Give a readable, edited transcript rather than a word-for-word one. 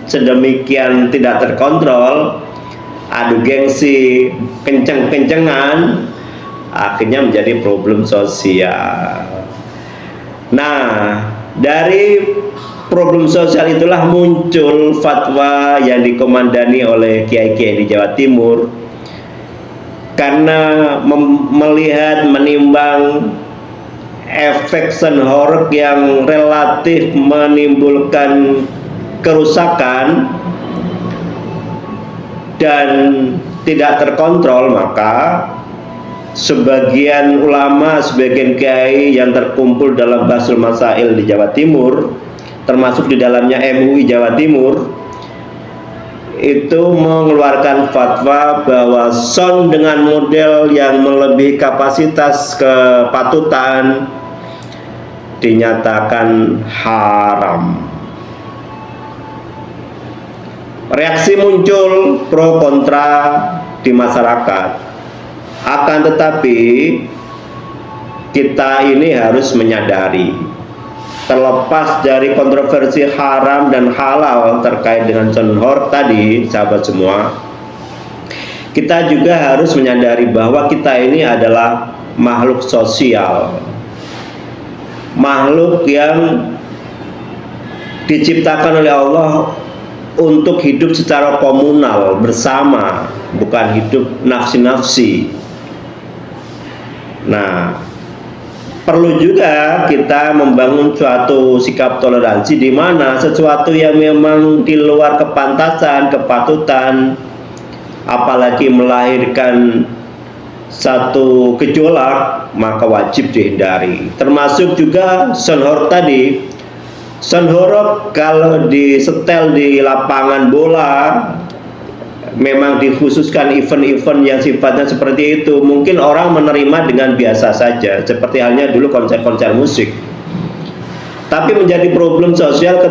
sedemikian tidak terkontrol, adu gengsi, kenceng-kencengan, akhirnya menjadi problem sosial. Nah, dari problem sosial itulah muncul fatwa yang dikomandani oleh kiai-kiai di Jawa Timur, karena melihat menimbang efek senhoreg yang relatif menimbulkan kerusakan dan tidak terkontrol, maka sebagian ulama, sebagian kiai yang terkumpul dalam Basul Masail di Jawa Timur, termasuk di dalamnya MUI Jawa Timur, itu mengeluarkan fatwa bahwa sound dengan model yang melebihi kapasitas kepatutan dinyatakan haram. Reaksi muncul pro kontra di masyarakat. Akan tetapi kita ini harus menyadari, terlepas dari kontroversi haram dan halal terkait dengan sonhor tadi, sahabat semua, kita juga harus menyadari bahwa kita ini adalah makhluk sosial, makhluk yang diciptakan oleh Allah untuk hidup secara komunal, bersama, bukan hidup nafsi-nafsi. Nah, perlu juga kita membangun suatu sikap toleransi di mana sesuatu yang memang di luar kepantasan, kepatutan, apalagi melahirkan satu gejolak, maka wajib dihindari. Termasuk juga sonhor tadi. Sonhor kalau disetel di lapangan bola, memang dikhususkan event-event yang sifatnya seperti itu, mungkin orang menerima dengan biasa saja, seperti halnya dulu konser-konser musik. Tapi menjadi problem sosial